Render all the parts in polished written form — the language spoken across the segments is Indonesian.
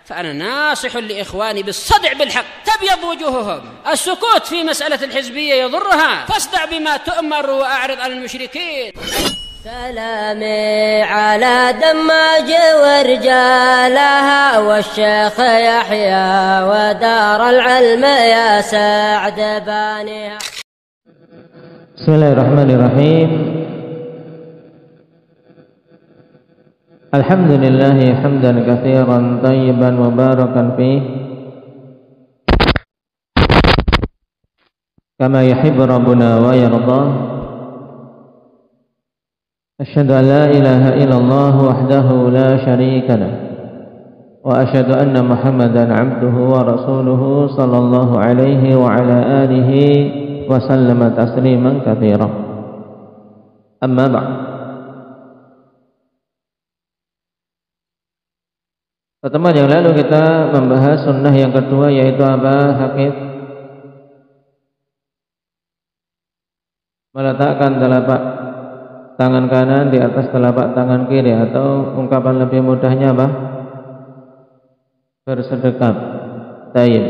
فأنا ناصح لإخواني بالصدع بالحق تبيض وجوههم. السكوت في مسألة الحزبية يضرها، فاصدع بما تؤمر وأعرض عن المشركين. سلامي على دماج ورجالها والشيخ يحيى ودار العلم يا سعد بانيها. Bismillahirrahmanirrahim. Alhamdulillahi hamdan katsiran thayyiban mubarakan fih kama yuhibbu rabbuna wa yarda. Asyhadu an la ilaha illallah wahdahu la syarika lah wa asyhadu anna Muhammadan abduhu wa rasuluhu sallallahu alaihi wa ala alihi wa sallama tasliman katsiran. Amma ba'd. Pertemuan yang lalu kita membahas sunnah yang kedua, yaitu apa, Hakid? Meletakkan telapak tangan kanan di atas telapak tangan kiri, atau ungkapan lebih mudahnya apa? Bersedekap. Taib.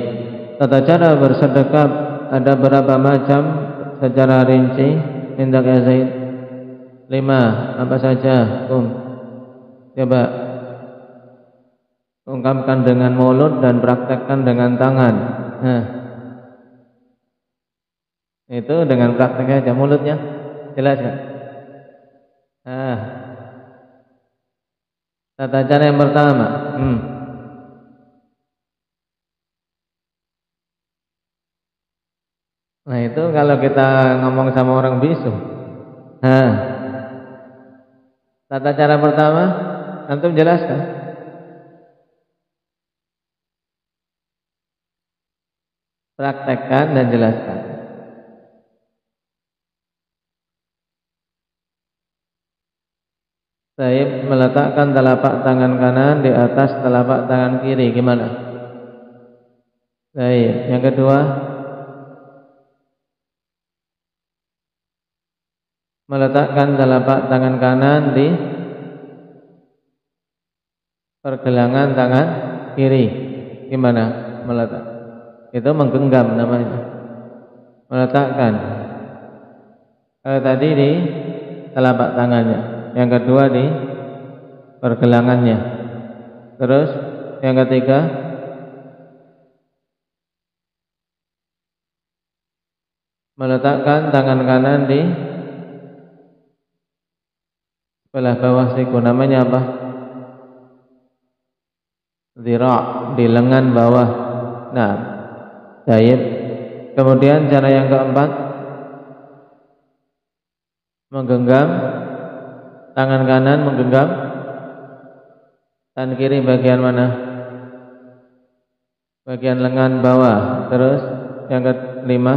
Tata cara bersedekap ada berapa macam secara rinci? Indak ya Zaid. 5. Apa saja? Coba ungkapkan dengan mulut dan praktekkan dengan tangan. Itu dengan prakteknya aja, mulutnya jelas kan? Tata cara yang pertama. Nah itu kalau kita ngomong sama orang bisu. Tata cara pertama, antum jelaskan. Praktekkan dan jelaskan. Saya meletakkan telapak tangan kanan di atas telapak tangan kiri, gimana? Baik. Yang kedua, meletakkan telapak tangan kanan di pergelangan tangan kiri, gimana meletak? Itu menggenggam namanya. Meletakkan. Tadi di telapak tangannya, yang kedua di pergelangannya. Terus yang ketiga, meletakkan tangan kanan di sebelah bawah siku, namanya apa? Dhira', di lengan bawah. Nah, baik. Kemudian cara yang keempat, menggenggam tangan kanan, menggenggam tangan kiri bagian mana? Bagian lengan bawah. Terus yang kelima,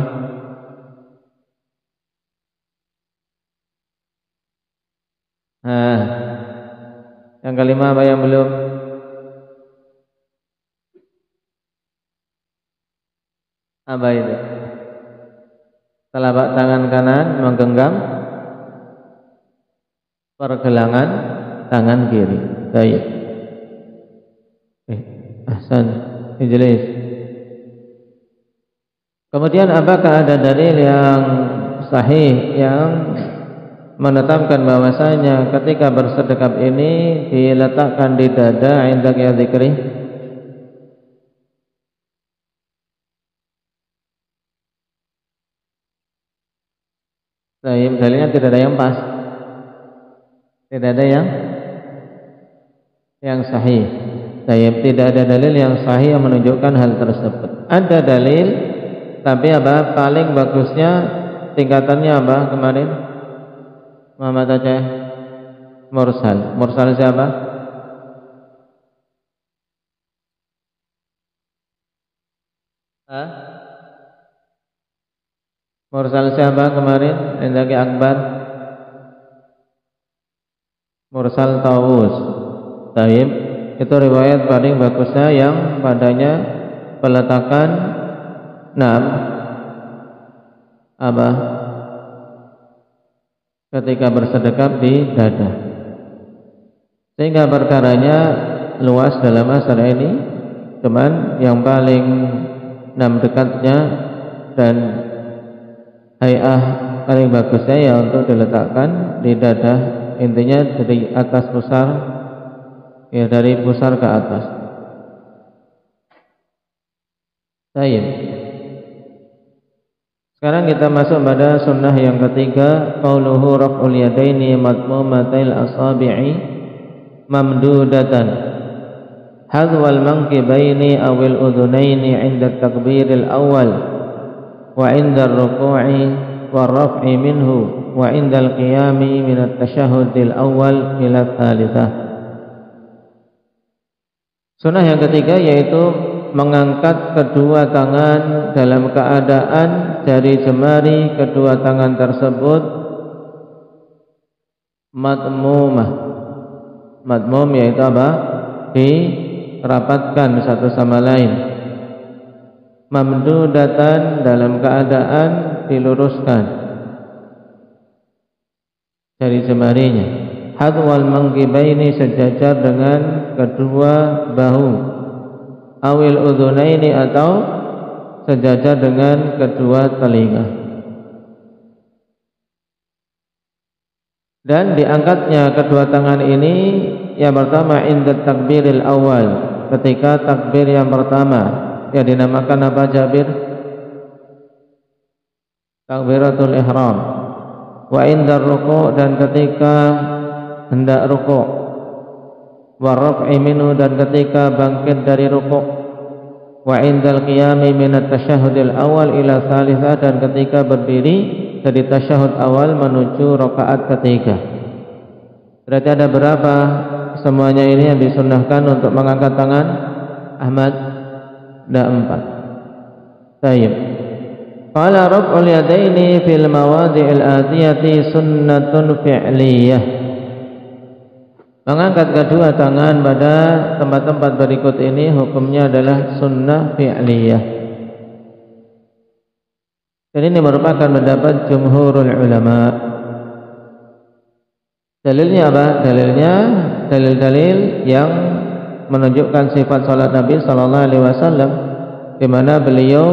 yang kelima apa yang belum? Apa itu? Telapak tangan kanan menggenggam pergelangan tangan kiri. Baik. Ahsan. Jelas. Kemudian apakah ada dalil yang sahih yang menetapkan bahwasanya ketika bersedekap ini diletakkan di dada indak ya zikri? Dalilnya tidak ada yang pas, tidak ada yang sahih. Tidak ada dalil yang sahih yang menunjukkan hal tersebut. Ada dalil, tapi apa? Paling bagusnya tingkatannya apa kemarin? Muhammad Aceh mursal. Mursal siapa? Mursal siapa kemarin? Endaki Akbar. Mursal Tawus. Taib. Itu riwayat paling bagusnya yang padanya peletakan apa? Ketika bersedekap di dada. Sehingga perkaranya luas dalam masalah ini, cuman yang paling dekatnya dan hay'ah paling bagusnya ya untuk diletakkan di dada, intinya dari atas pusar, ya dari pusar ke atas. Baik. Sekarang kita masuk pada sunnah yang ketiga, qauluhu raf'ul yadaini matmumatil asabi'i mamdudatan hadwal mankibaini awil udhunaini 'inda takbiril awal wa 'inda ar-ruku'i war-raf'i minhu wa 'inda al-qiyami min at-tashahhudil awal ila tsalitsah. Sunnah yang ketiga yaitu mengangkat kedua tangan dalam keadaan jari jemari kedua tangan tersebut matmumah. Matmum yaitu apa? Dirapatkan satu sama lain. Mamdudatan dalam keadaan diluruskan jari jemarinya. Hadwal mangkibaini sejajar dengan kedua bahu. Awil udhunaini atau sejajar dengan kedua telinga. Dan diangkatnya kedua tangan ini yang pertama inda takbiril awal, ketika takbir yang pertama, yang dinamakan apa Jabir? Takbiratul ihram. Wa inda ruku', dan ketika hendak ruku'. Wa raf'i minhu, dan ketika bangkit dari ruku'. Wa indal qiyami minat tasyahudil awal ila tsalitsah, dan ketika berdiri dari tasyahud awal menuju rakaat ketiga. Berarti ada berapa semuanya ini yang disunnahkan untuk mengangkat tangan? Ahmad, ada 4. Baik. Qala raf'ul yadaini fil mawadhi'il atiyati sunnatun fi'liyah. Mengangkat kedua tangan pada tempat-tempat berikut ini hukumnya adalah sunnah fi'liyah. Dan ini merupakan pendapat jumhurul ulama. Dalilnya apa? Dalilnya dalil-dalil yang menunjukkan sifat salat Nabi sallallahu alaihi wasallam, di mana beliau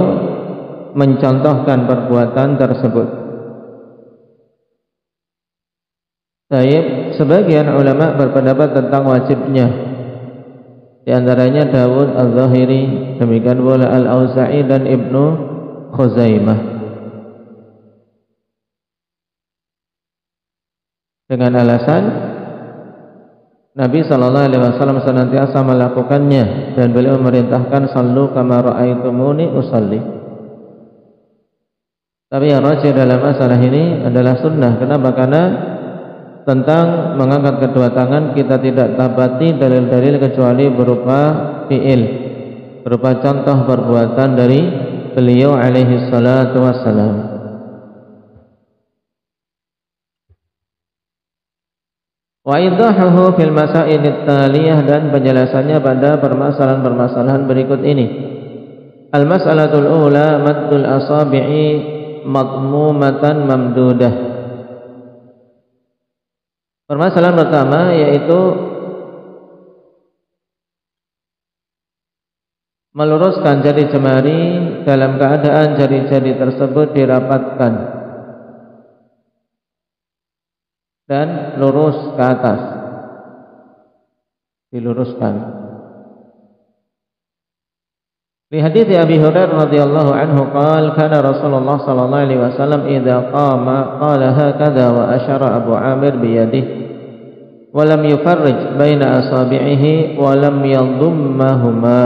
mencontohkan perbuatan tersebut. Baik, sebagian ulama berpendapat tentang wajibnya. Di antaranya Dawud Al-Zahiri, demikian pula Al-Auza'i dan Ibnu Khuzaimah. Dengan alasan Nabi SAW senantiasa melakukannya dan beliau memerintahkan sallu kama ra'aitumuni usalli. Tapi yang rajih dalam masalah ini adalah sunnah. Kenapa? Karena tentang mengangkat kedua tangan kita tidak dapati dalil-dalil kecuali berupa fi'il, berupa contoh perbuatan dari beliau alaihi salatu wassalam. Wa idahuhu fil masailid taliyah, dan penjelasannya pada permasalahan-permasalahan berikut ini. Al-mas'alatul ula maddul asabi'i matmumatan mamdudah. Permasalahan pertama yaitu meluruskan jari jemari dalam keadaan jari-jari tersebut dirapatkan dan lurus ke atas, diluruskan. Li hadits Abi Hurairah radhiyallahu anhu qala kana Rasulullah sallallahu alaihi wasallam idza qama qala hakadha wa asyara Abu Amir bi yadihi wa lam yufarrij baina asabi'ihi wa lam yadhummahuma.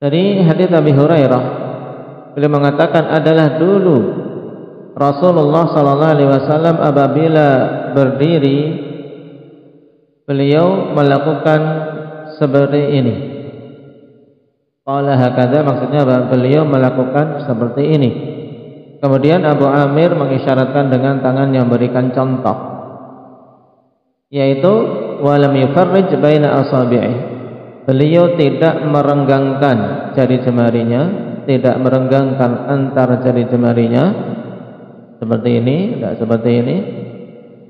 Dari hadits Abi Hurairah, beliau mengatakan adalah dulu Rasulullah sallallahu alaihi wasallam apabila berdiri beliau melakukan seperti ini. Qala hakadha, maksudnya beliau melakukan seperti ini. Kemudian Abu Amir mengisyaratkan dengan tangan yang memberikan contoh, yaitu walam yufarrij baina asabi'i. Beliau tidak merenggangkan jari jemarinya, tidak merenggangkan antar jari jemarinya seperti ini, tidak seperti ini.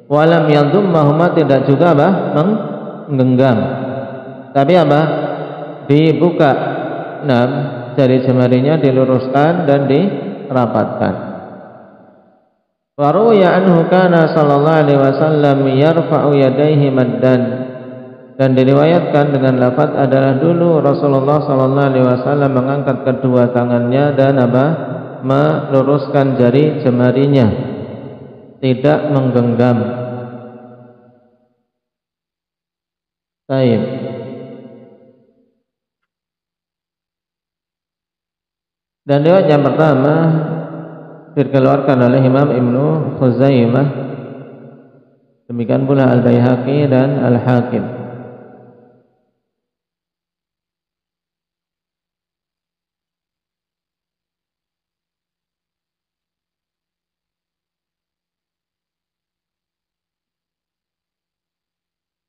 Walam yadhummahuma, tidak juga menggenggam. tapi apa? Dibuka. Nah, jari jemarinya diluruskan dan dirapatkan. Wa ruwiya anhu kana sallallahu alaihi wasallam yarfa'u yadayhi maddan. Dan diriwayatkan dengan lafaz adalah dulu Rasulullah sallallahu alaihi wasallam mengangkat kedua tangannya dan apa? Meluruskan jari jemarinya, tidak menggenggam. Baik. Dan riwayat yang pertama dikeluarkan oleh Imam Ibnu Khuzaimah, demikian pula Al-Baihaqi dan Al-Hakim.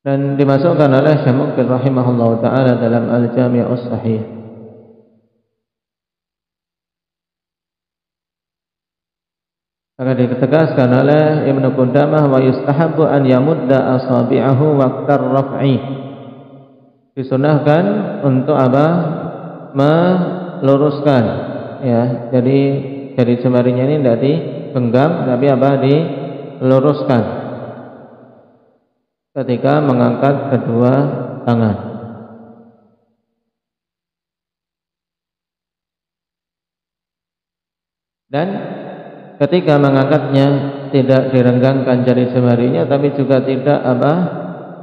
Dan dimasukkan oleh Syekh Muqbil rahimahullah ta'ala dalam Al-Jami'us Sahih. Maka ditegaskan oleh Ibnu Qudamah, wa yustahabbu an yamudda asabi'ahu waqtar raf'i. Disunahkan untuk apa? Meluruskan, ya. Jadi jari jemarinya ini tidak digenggam, tapi apa? Diluruskan ketika mengangkat kedua tangan. Dan ketika mengangkatnya tidak direnggangkan jari jemarinya, tapi juga tidak apa?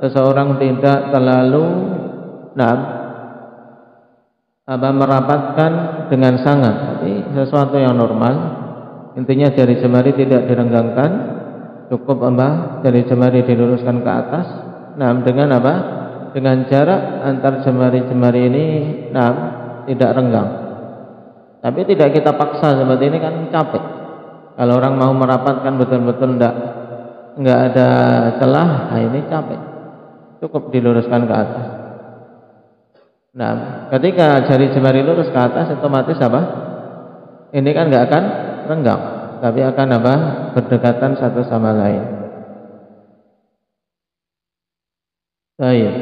Seseorang tidak terlalu merapatkan dengan sangat, tapi sesuatu yang normal. Intinya jari jemari tidak direnggangkan, cukup jari jemari diluruskan ke atas. Dengan apa? Dengan jarak antar jemari-jemari ini tidak renggang. Tapi tidak kita paksa seperti ini, kan capek. Kalau orang mau merapatkan betul-betul enggak ada celah, ini capek. Cukup diluruskan ke atas. Ketika jari jemari lurus ke atas, otomatis apa? Ini kan enggak akan renggang, tapi akan apa? Berdekatan satu sama lain. Baik.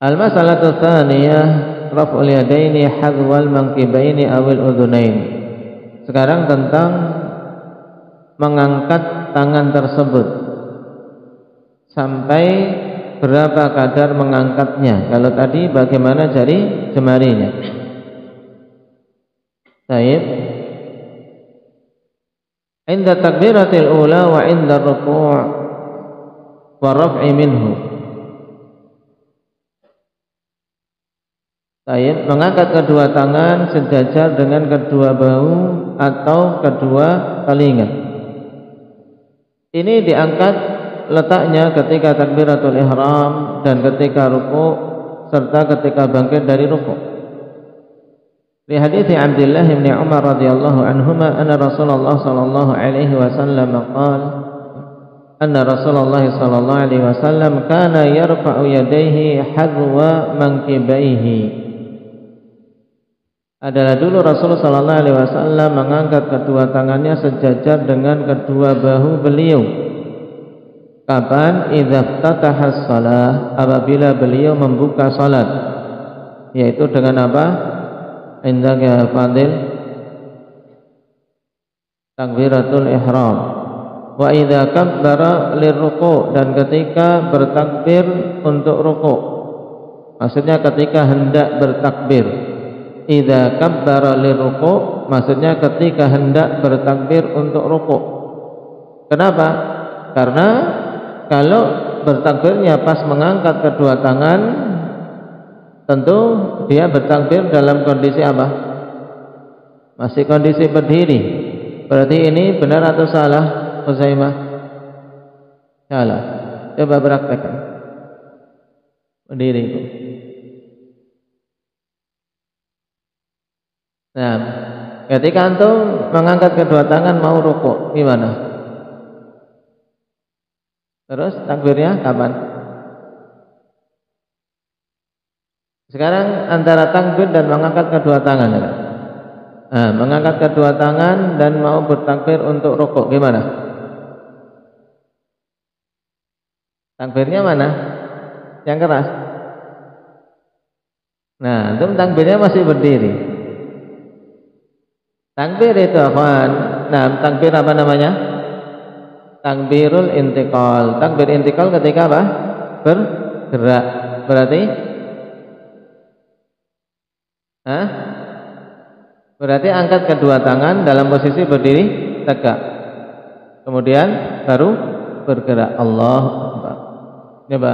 Al-mas'alatu tsaniyah raf'ul yadaini hadwal mankibaini awil udhunain. Sekarang tentang mengangkat tangan tersebut sampai berapa kadar mengangkatnya. Kalau tadi bagaimana jari jemarinya? Baik. Inda takbiratil ula wa inda ruku' wa raf'i minhu. Baik, mengangkat kedua tangan sejajar dengan kedua bahu atau kedua telinga. Ini diangkat letaknya ketika takbiratul ihram dan ketika ruku' serta ketika bangkit dari ruku'. Di hadits Abdullah bin Umar radhiyallahu anhuma anna Rasulullah sallallahu alaihi wasallam qala anna Rasulullah sallallahu alaihi wasallam kana yarfa'u yadayhi hadwa mankibaihi. Adalah dulu Rasulullah sallallahu alaihi wasallam mengangkat kedua tangannya sejajar dengan kedua bahu beliau. Kapan? Idza ftataha shalah, apabila beliau membuka salat. Yaitu dengan apa? Indaka fadil takbiratul ihram. Wa idza kabbara lirruku', dan ketika bertakbir untuk ruku'. Maksudnya ketika hendak bertakbir. Idza kabbara lirruku', maksudnya ketika hendak bertakbir untuk ruku'. Kenapa? Karena kalau bertakbirnya pas mengangkat kedua tangan, tentu dia bertakbir dalam kondisi apa? Masih kondisi berdiri. Berarti ini benar atau salah, Huzaimah? Salah. Coba praktekkan. Berdiri itu. Nah, ketika antum mengangkat kedua tangan mau rukuk, gimana? Terus takbirnya kapan? Sekarang antara takbir dan mengangkat kedua tangan, ya? Nah, mengangkat kedua tangan dan mau bertakbir untuk rukuk, gimana? Takbirnya mana? Yang keras. Nah, antum takbirnya masih berdiri. Takbir itu apaan? Nah, takbir apa namanya? Takbirul intiqal. Takbir intiqal ketika apa? Bergerak. Berarti berarti angkat kedua tangan dalam posisi berdiri tegak. Kemudian baru bergerak. Allahu Akbar. Coba.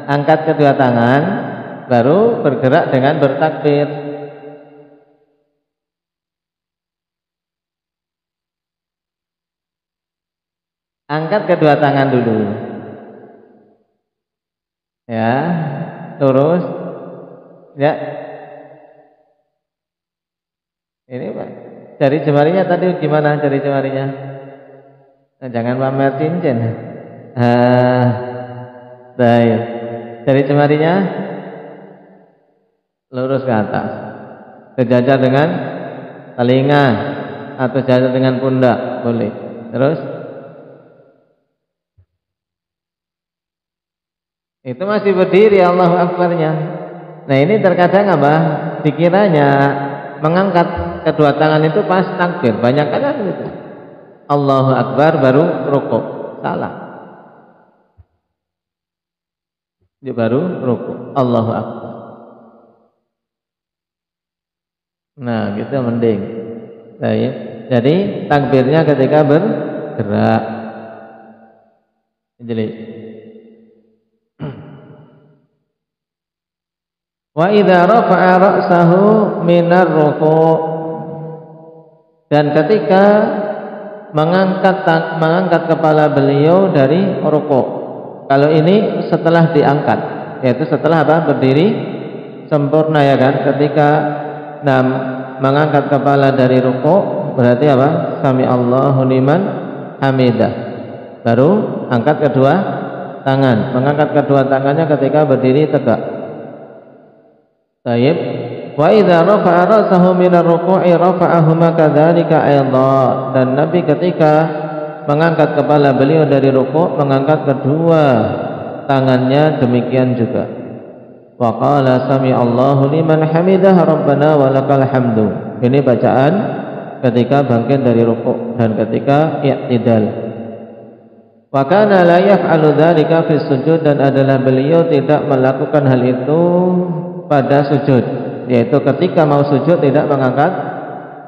Angkat kedua tangan baru bergerak dengan bertakbir. Angkat kedua tangan dulu. Ya, lurus. Ya. Ini Pak. Jari jemarinya tadi gimana jari jemarinya? Nah, jangan pamer cincin. Baik. Jari jemarinya lurus ke atas. Sejajar dengan telinga atau sejajar dengan pundak, boleh. Terus itu masih berdiri Allahu Akbarnya. Nah, ini terkadang apa? Dikiranya mengangkat kedua tangan itu pas takbir. Banyak kan gitu. Allahu Akbar baru rukuk. Salah. Dia baru rukuk. Allahu Akbar. Nah, gitu mending. Jadi takbirnya ketika bergerak. Jadi wa idza rafa'a ra'sahu minar ruku', dan ketika mengangkat kepala beliau dari rukuk. Kalau ini setelah diangkat, yaitu setelah apa? Berdiri sempurna, ya kan? Ketika mengangkat kepala dari rukuk berarti apa? Sami Allahu liman hamidah. Baru angkat kedua tangan. Mengangkat kedua tangannya ketika berdiri tegak. Baik. Wa idza rafa'a ra'sahu min ar-ruku'i rafa'ahuma kadzalika aidha. Dan Nabi ketika mengangkat kepala beliau dari rukuk mengangkat kedua tangannya demikian juga. Wa qala sami Allahu liman hamidah rabbana walakal hamdu. Ini bacaan ketika bangkit dari rukuk dan ketika i'tidal. Wa kana la yaf'alu dzalika fi sujud, dan adalah beliau tidak melakukan hal itu pada sujud, yaitu ketika mau sujud tidak mengangkat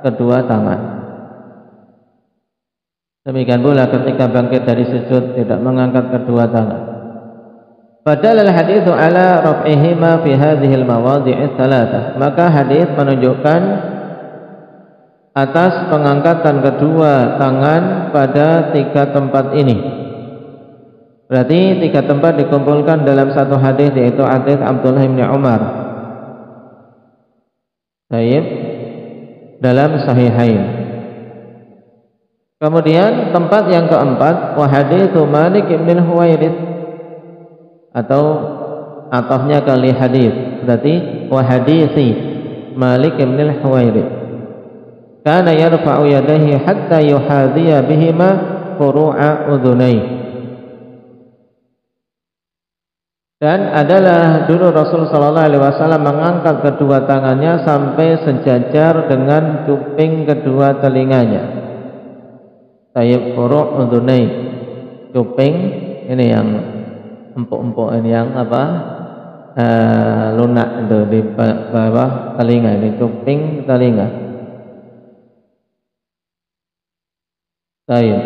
kedua tangan. Demikian pula ketika bangkit dari sujud tidak mengangkat kedua tangan. Padahal haditsu ala raf'ihima fi hadhihi al-mawadhi'i tsalatsah. Maka hadis menunjukkan atas pengangkatan kedua tangan pada 3 tempat ini. Berarti 3 tempat dikumpulkan dalam satu hadis, yaitu hadis Abdullah bin Umar. Baik, dalam Sahihain. Kemudian tempat yang keempat, wa haditsu Malik bin Huwairits, atau atafnya kali hadis, berarti wa haditsi Malik bin Huwairits. Kana yarfa'u yadayhi hatta yuhadhiya bihima furu'a udhunayhi. Dan adalah dulu Rasul sallallahu alaihi wasallam mengangkat kedua tangannya sampai sejajar dengan cuping kedua telinganya. Tayyib furu' udhunai, cuping ini yang empuk-empuk, ini yang apa? Lunak itu di bawah telinga, ini cuping telinga. Tayyib.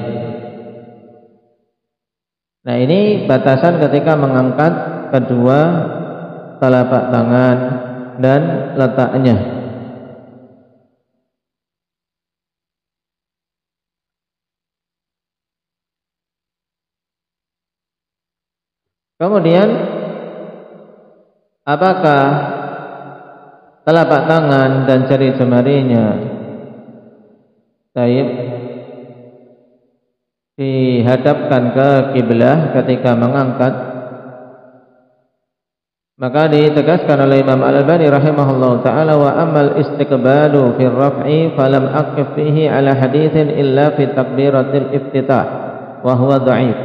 Nah, ini batasan ketika mengangkat kedua telapak tangan dan letaknya. Kemudian apakah telapak tangan dan jari jemarinya dihadapkan ke kiblah ketika mengangkat? Maka ditegaskan oleh Imam Al-Albani rahimahullah ta'ala, wa amal istiqbalu fi raf'i falam aqif fihi ala hadithin illa fi takbiratil iftitah wa huwa dha'if.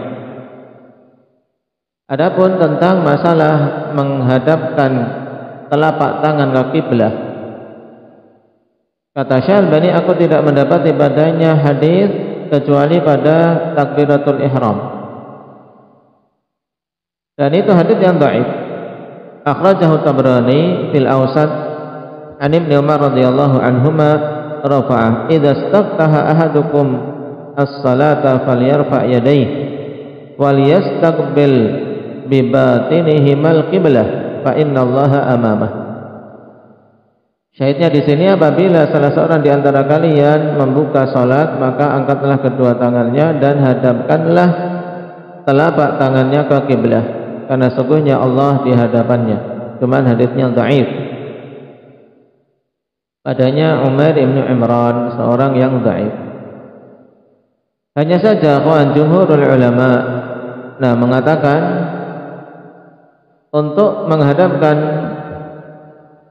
Adapun tentang masalah menghadapkan telapak tangan ke kiblah, kata Syalbani, aku tidak mendapati padanya hadis kecuali pada takbiratul ihram, dan itu hadis yang dhaif. Akhrajahu Tabrani fil Awsat an Ibnu Umar radhiyallahu anhuma rafa'ah, idza istaftaha ahadukum as-salata falyarfa' yadayhi wal yastaqbil bi batinihi mal qiblah fa innallaha amamah. Syahidnya di sini, apabila salah seorang di antara kalian membuka salat, maka angkatlah kedua tangannya dan hadapkanlah telapak tangannya ke kiblah, karena sesungguhnya Allah di hadapannya. Cuman hadisnya dhaif. Padanya Umair ibn Imran, seorang yang dhaif. Hanya saja kawan jumhurul ulama mengatakan untuk menghadapkan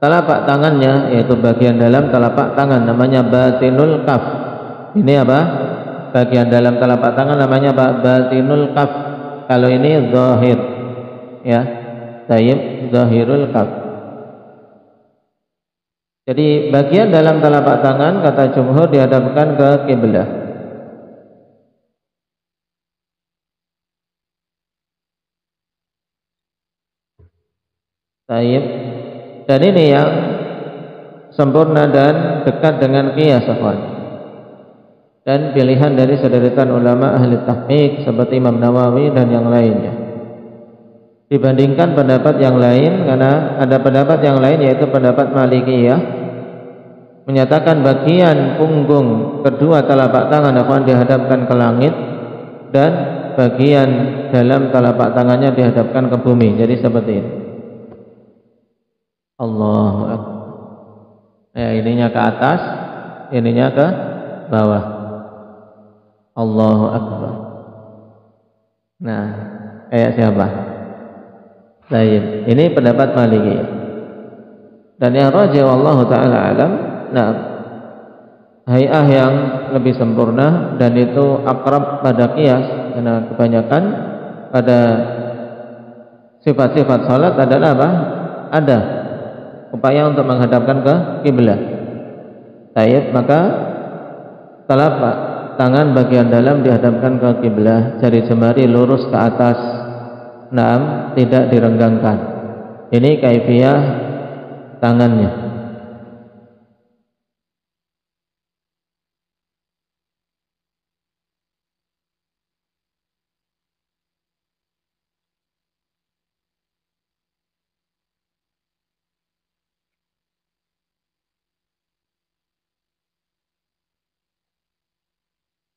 telapak tangannya, yaitu bagian dalam telapak tangan, namanya batinul kaf. Ini apa? Bagian dalam telapak tangan namanya batinul kaf. Kalau ini zahir, ya, tayyib zahirul kaf. Jadi bagian dalam telapak tangan kata jumhur dihadapkan ke kiblah. Tayyib. Dan ini yang sempurna dan dekat dengan qiyas, dan pilihan dari sederitan ulama ahli tahqiq seperti Imam Nawawi dan yang lainnya, dibandingkan pendapat yang lain. Karena ada pendapat yang lain, yaitu pendapat Malikiyah, menyatakan bagian punggung kedua telapak tangan akan dihadapkan ke langit dan bagian dalam telapak tangannya dihadapkan ke bumi. Jadi seperti ini. Allahu Akbar. Ya, ininya ke atas, ininya ke bawah. Allahu Akbar. Nah, kayak siapa? Baik, ini pendapat Maliki. Dan yang rajih wallahu taala alam, hay'ah yang lebih sempurna dan itu akrab pada qiyas, karena kebanyakan pada sifat-sifat salat adalah apa? Ada upaya untuk menghadapkan ke kiblah. Baik, maka telapak tangan bagian dalam dihadapkan ke kiblah, jari jemari lurus ke atas, tidak direnggangkan. Ini kaifiyah tangannya.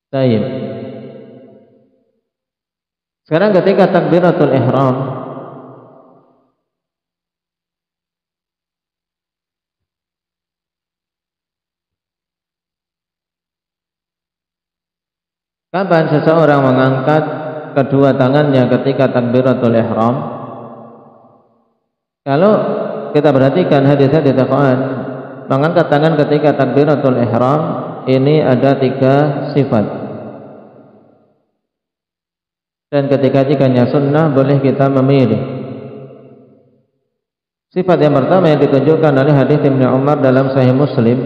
Baik. Sekarang ketika takbiratul ihram, kapan seseorang mengangkat kedua tangannya ketika takbiratul ihram? Kalau kita perhatikan hadis-hadis Al-Qur'an, mengangkat tangan ketika takbiratul ihram ini ada 3 sifat. Dan ketika-tikanya sunnah boleh kita memilih. Sifat yang pertama yang ditunjukkan oleh hadis Ibnu Umar dalam Sahih Muslim,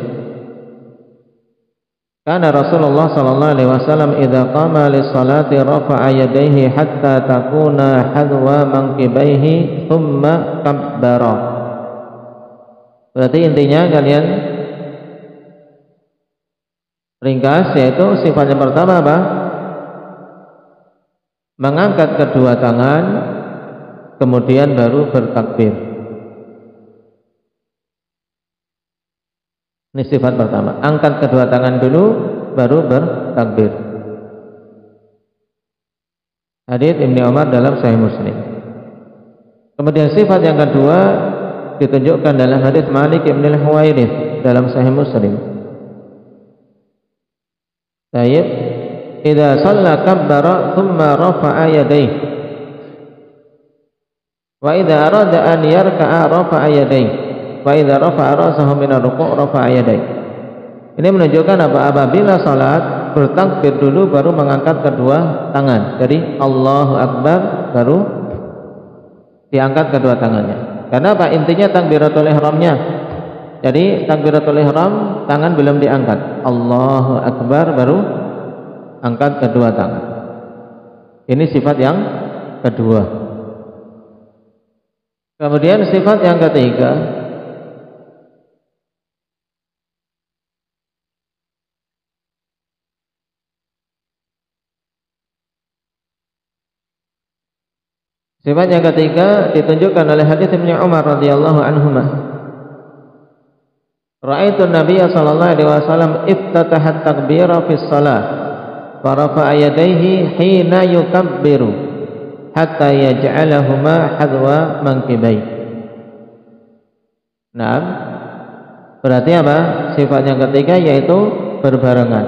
karena Rasulullah sallallahu alaihi wasallam idza qama lis-salati rafa'a yadayhi hatta takuna hadwa manqibaihi thumma kabbara. Berarti intinya kalian ringkas, yaitu sifat yang pertama apa? Mengangkat kedua tangan, kemudian baru bertakbir. Ini sifat pertama. Angkat kedua tangan dulu, baru bertakbir. Hadits Ibnu Umar dalam Sahih Muslim. Kemudian sifat yang kedua ditunjukkan dalam hadits Malik bin Al-Huwairits dalam Sahih Muslim. Tayyib. Idza shalla kabbara thumma rafa'a yadayhi. Wa idza arada an yarka'a rafa'a yadayhi. Wa idza rafa'a ra'sahu min ar-ruku' rafa'a yadayhi. Ini menunjukkan apabila salat bertakbir dulu baru mengangkat kedua tangan. Jadi Allahu Akbar baru diangkat kedua tangannya. Karena apa? Intinya takbiratul ihramnya. Jadi takbiratul ihram tangan belum diangkat. Allahu Akbar baru angkat kedua tangan. Ini sifat yang kedua. Kemudian sifat yang ketiga, sifat yang ketiga ditunjukkan oleh hadis Ibnu Umar radhiyallahu anhuma. Ra'aitu Nabiy sallallahu alaihi wasallam iftataha at-takbira fi shalah fa rafa'a yadayhi hina yukabbiru hatta yaj'alahuma hadwa mankibai. Nah, berarti apa? Sifat yang ketiga yaitu berbarengan.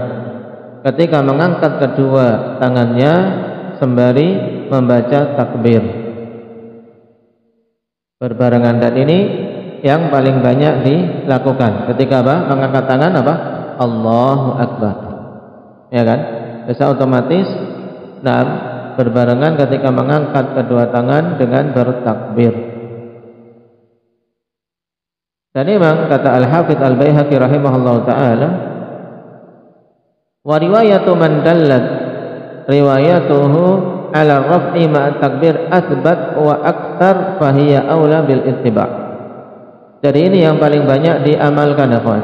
Ketika mengangkat kedua tangannya sembari membaca takbir. Berbarengan, dan ini yang paling banyak dilakukan ketika apa? Mengangkat tangan apa? Allahu Akbar. Ya kan? Bisa otomatis berbarengan ketika mengangkat kedua tangan dengan bertakbir. Dan memang kata Al-Hafidz Al-Baihaqi rahimahullahu taala, wa riwayatu man dallat riwayatuhu ala raf'i ma'a takbir asbat wa aktsar fahiya aula bil ittiba'. Jadi ini yang paling banyak diamalkan, ikhwan.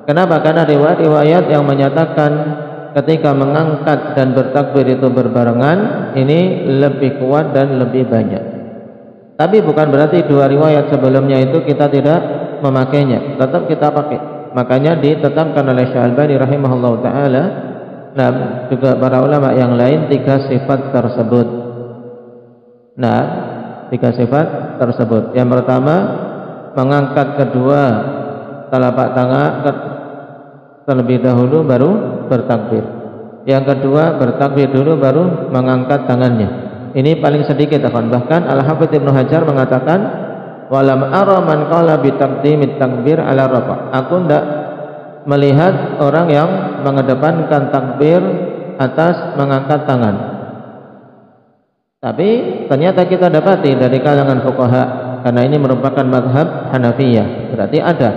Kenapa? Karena riwayat yang menyatakan ketika mengangkat dan bertakbir itu berbarengan ini lebih kuat dan lebih banyak. Tapi bukan berarti dua riwayat sebelumnya itu kita tidak memakainya, tetap kita pakai. Makanya ditetapkan oleh Syalbani rahimahullahu taala, nah juga para ulama yang lain, tiga sifat tersebut. Nah, tiga sifat tersebut. Yang pertama, mengangkat kedua telapak tangan terlebih dahulu baru bertakbir. Yang kedua, bertakbir dulu baru mengangkat tangannya. Ini paling sedikit, akan. Bahkan Al-Hafidz Ibnu Hajar mengatakan, walam ara man qala bi taqdimit takbir ala rafa'. Aku tidak melihat orang yang mengedepankan takbir atas mengangkat tangan. Tapi ternyata kita dapati dari kalangan fuqaha, karena ini merupakan mazhab Hanafiyah, berarti ada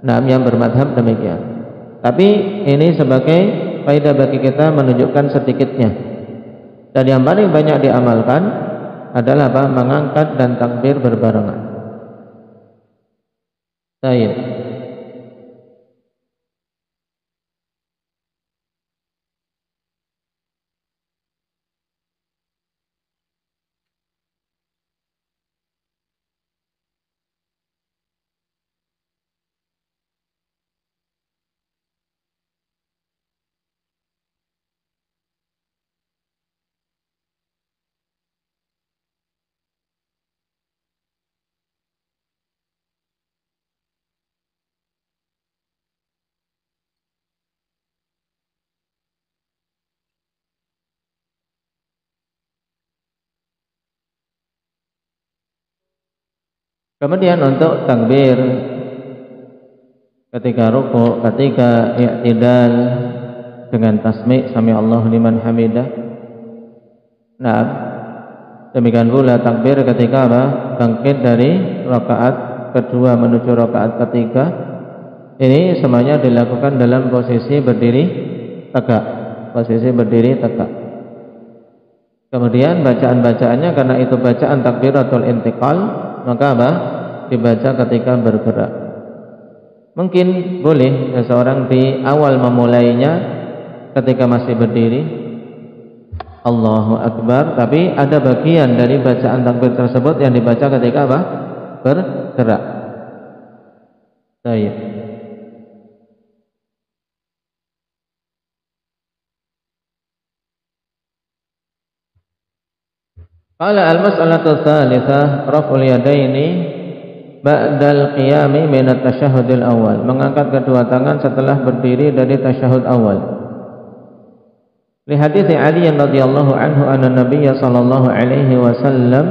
yang bermadhab demikian. Tapi ini sebagai faedah bagi kita menunjukkan sedikitnya. Dan yang paling banyak diamalkan adalah apa? Mengangkat dan takbir berbarengan. Baik. Kemudian untuk takbir ketika ruku', ketika i'tidal dengan tasmi' sami Allahu liman hamidah. Nah, demikian pula takbir ketika apa? Bangkit dari rakaat kedua menuju rakaat ketiga. Ini semuanya dilakukan dalam posisi berdiri tegak. Posisi berdiri tegak. Kemudian bacaan-bacaannya, karena itu bacaan takbiratul intiqal, maka apa? Dibaca ketika bergerak. Mungkin boleh seseorang di awal memulainya ketika masih berdiri Allahu Akbar, tapi ada bagian dari bacaan takbir tersebut yang dibaca ketika apa? Bergerak. Baik. Qala al-mas'alatu tsalitsah raf'ul yadaini ba'dal qiyami min at-tasyahhudil awal. Mengangkat kedua tangan setelah berdiri dari tasyahud awal. Li hadits Ali radhiyallahu anhu anna Nabiy sallallahu alaihi wasallam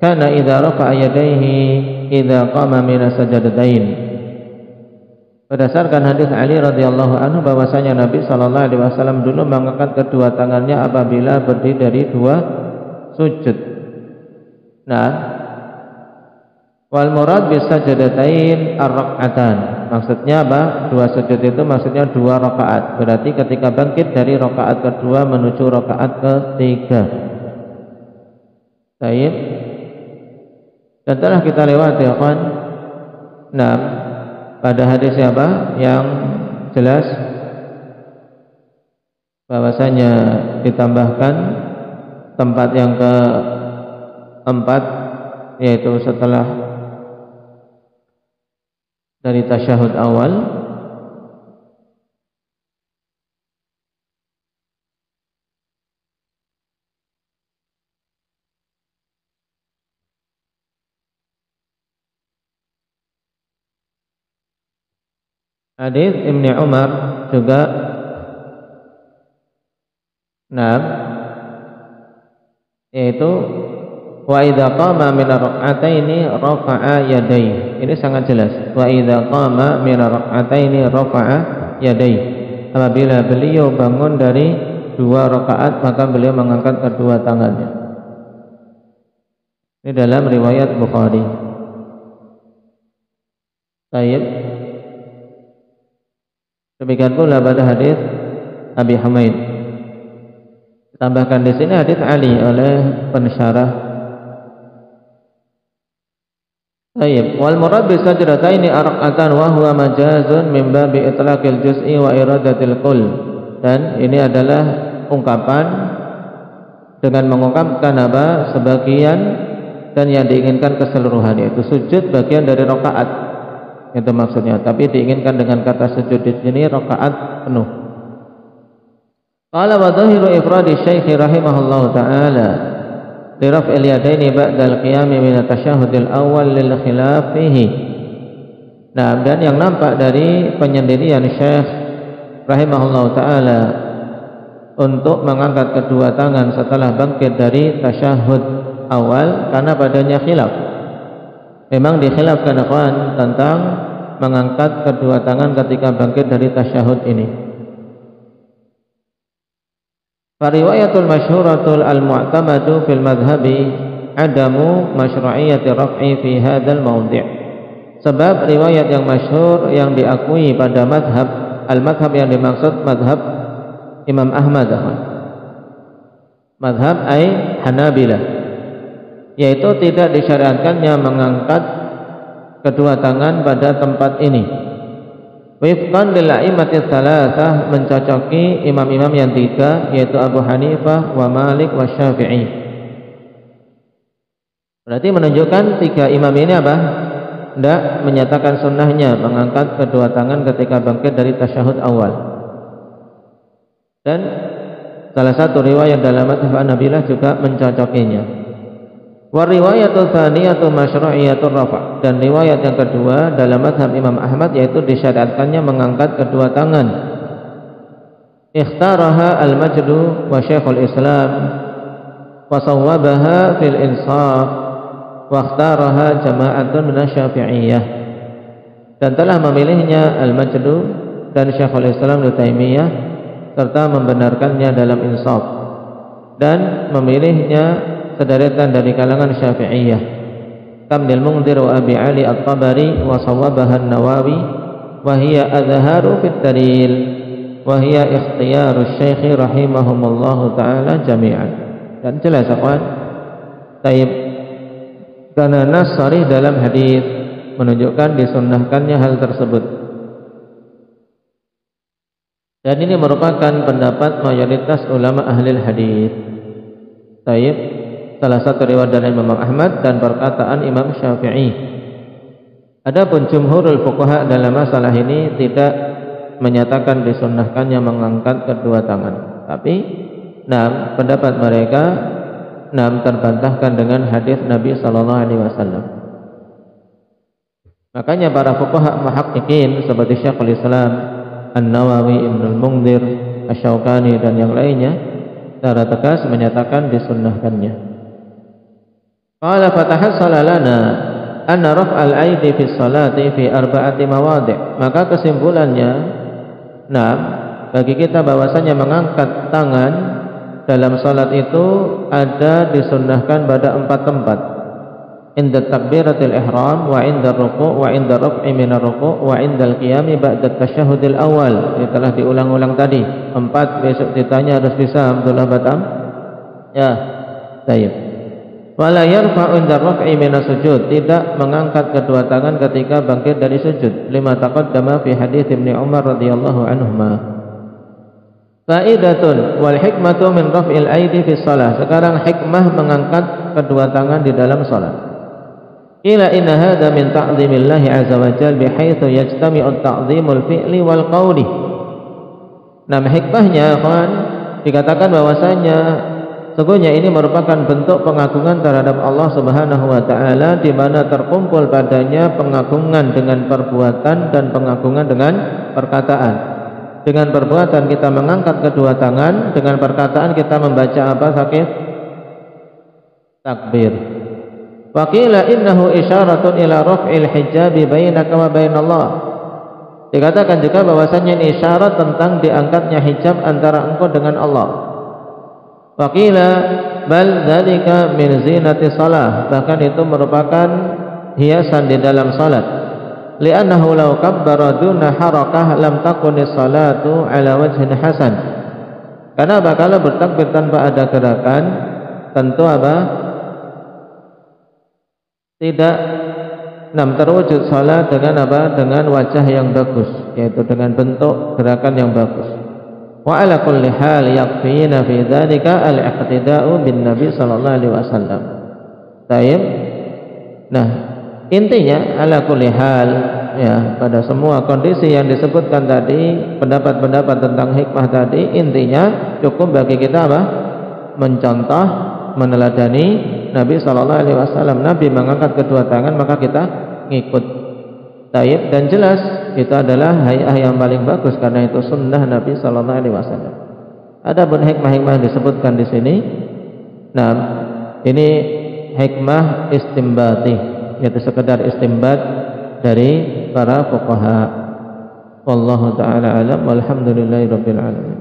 kana idza rafa'a yadayhi idza qama min as-sajdatain. Berdasarkan hadis Ali radhiyallahu anhu bahwasanya Nabi sallallahu alaihi wasallam dulu mengangkat kedua tangannya apabila berdiri dari dua sujud. Nah, wal murad bis sajdatain ar-rak'atan. Maksudnya apa? Dua sujud itu maksudnya dua rakaat. Berarti ketika bangkit dari rakaat kedua menuju rakaat ketiga. Baik. Dan telah kita lewati ya kawan. Nah, pada hadis apa yang jelas bahwasanya ditambahkan tempat yang keempat yaitu setelah dari tasyahud awal. Hadis Ibnu Umar juga yaitu wa idza qama min ar-rak'ataini rafa'a yadayhi. Ini sangat jelas. Wa idza qama min ar-rak'ataini rafa'a yadayhi. Apabila beliau bangun dari dua rakaat maka beliau mengangkat kedua tangannya. Ini dalam riwayat Bukhari. Baik. Demikian pula pada hadis Abi Humaid. Tambahkan di sini hadis Ali oleh pensyarah. Baik, wal murad bi sajdataini arqatan wa huwa majazun min babi itlaqil juz'i wa iradatil kull. Dan ini adalah ungkapan dengan mengungkapkan apa? Sebagian dan yang diinginkan keseluruhan, yaitu sujud bagian dari rakaat. Itu maksudnya, tapi diinginkan dengan kata sujud di sini rakaat penuh. Qala wa dhahiru ifradi Syekh rahimahullahu taala li raf'il yadaini ba'da al-qiyam min at-tasyahhudil awwal lil khilaf fihi. Nah, dan yang nampak dari penyendirian Syekh rahimahullahu taala untuk mengangkat kedua tangan setelah bangkit dari tasyahud awal karena padanya khilaf. Memang dikhilafkan ikhwan tentang mengangkat kedua tangan ketika bangkit dari tasyahud ini. Fariwayatul masyhuratul al-mu'tamadu fil madhhabi adamu masyru'iyyati raf'i fi hadzal mawdi'. Sebab riwayat yang masyhur yang diakui pada madhab, al-madhab yang dimaksud madhab Imam Ahmad, madhab ay Hanabilah, yaitu tidak disyariatkannya mengangkat kedua tangan pada tempat ini. Wifqan lil a'immatis tsalatsah, mencocoki imam-imam yang tiga yaitu Abu Hanifah wa Malik wa Syafi'i. Berarti menunjukkan tiga imam ini apa? Tidak menyatakan sunnahnya mengangkat kedua tangan ketika bangkit dari tasyahud awal. Dan salah satu riwayat dalam madhab Hanabilah juga mencocokinya. Wa riwayatu tsaniyatu masyru'iyatur rafa', dan riwayat yang kedua dalam mazhab Imam Ahmad yaitu disyariatkannya mengangkat kedua tangan. Ikhtaraha al-Majdu wa Syekhul Islam wa sawwabaha fil insaf wa ikhtaraha jama'atun minasy-Syafi'iyyah. Dan telah memilihnya al-Majdu dan Syekhul Islam Ibnu Taimiyah serta membenarkannya dalam insaf, dan memilihnya sederetan dari kalangan Syafi'iyah, Kamil Mungdir wa Abi Ali At-Tabari wa sawwabaha An-Nawawi wa hiya azharu fit dalil wa hiya ikhtiyaru Syekh rahimahumullahu taala jami'an. Dan jelas akhwan, taib karena nas sharih dalam hadis menunjukkan disunnahkannya hal tersebut. Dan ini merupakan pendapat mayoritas ulama ahli hadis. Taib, salah satu riwayat dari Imam Ahmad dan perkataan Imam Syafi'i. Adapun jumhurul fuqaha dalam masalah ini tidak menyatakan disunnahkannya mengangkat kedua tangan. Tapi pendapat mereka terbantahkan dengan hadis Nabi sallallahu alaihi wasallam. Makanya para fuqaha muhaqqiqin seperti Syekhul Islam An-Nawawi, Ibnul Mungdir, Asy-Syaukani dan yang lainnya secara tegas menyatakan disunnahkannya. Qala fatahassala lana anna raf'al aidi fi sholati fi arba'ati mawadi'. Maka kesimpulannya, nah, bagi kita bahwasanya mengangkat tangan dalam salat itu ada disunnahkan pada 4 tempat. Inda takbiratil ihram, wa inda ruku', wa inda raf'i minar ruku', wa indal qiyami ba'da tasyahhudil awal. Ini telah diulang-ulang tadi. 4 besok ditanya harus bisa Abdullah Batam. Ya, baik. Wala yarfa'u inda raf'i minas sujud, tidak mengangkat kedua tangan ketika bangkit dari sujud. Lima taqaddama fi hadits Ibnu Umar radhiyallahu anhuma. Faidatun wal hikmatu min raf'il aidi fi shalah. Sekarang hikmah mengangkat kedua tangan di dalam salat. Ila inna hadha min ta'zimillahi azza wa jalla bihaitsu yajtami'u at-ta'zimul fi'li wal qawli. Nah, hikmahnya kan dikatakan bahwasanya sesungguhnya ini merupakan bentuk pengagungan terhadap Allah Subhanahu wa taala, di mana terkumpul padanya pengagungan dengan perbuatan dan pengagungan dengan perkataan. Dengan perbuatan kita mengangkat kedua tangan, dengan perkataan kita membaca apa sakit? Takbir. Wa qila innahu isyaratun ila raf'il hijabi bainaka wa bainallah. Dikatakan juga bahwasanya ini isyarat tentang diangkatnya hijab antara engkau dengan Allah. Wa qila bal dzalika min zinati shalah. Bahkan itu merupakan hiasan di dalam salat. Li'annahu law kabbara duna harakah lam takunis salatu ala wajhin hasan. Karena kalau bertakbir tanpa ada gerakan, tentu apa? Tidak terwujud salat dengan apa? Dengan wajah yang bagus, yaitu dengan bentuk gerakan yang bagus. Wa ala kulli hal yakfina fi dzalika al-iqtida'u bin Nabi sallallahu alaihi wasallam. Baik. Nah, intinya ala kulli hal, ya, pada semua kondisi yang disebutkan tadi, pendapat-pendapat tentang hikmah tadi, intinya cukup bagi kita apa? Mencontoh, meneladani Nabi sallallahu alaihi wasallam. Nabi mengangkat kedua tangan, maka kita ngikut. Taib, dan jelas itu adalah hay'ah yang paling bagus karena itu sunnah Nabi sallallahu alaihi wasallam. Adapun hikmah-hikmah disebutkan di sini, nah, ini hikmah istimbati, yaitu sekedar istimbat dari para fuqaha. Wallahu taala alam, walhamdulillahirabbil alamin.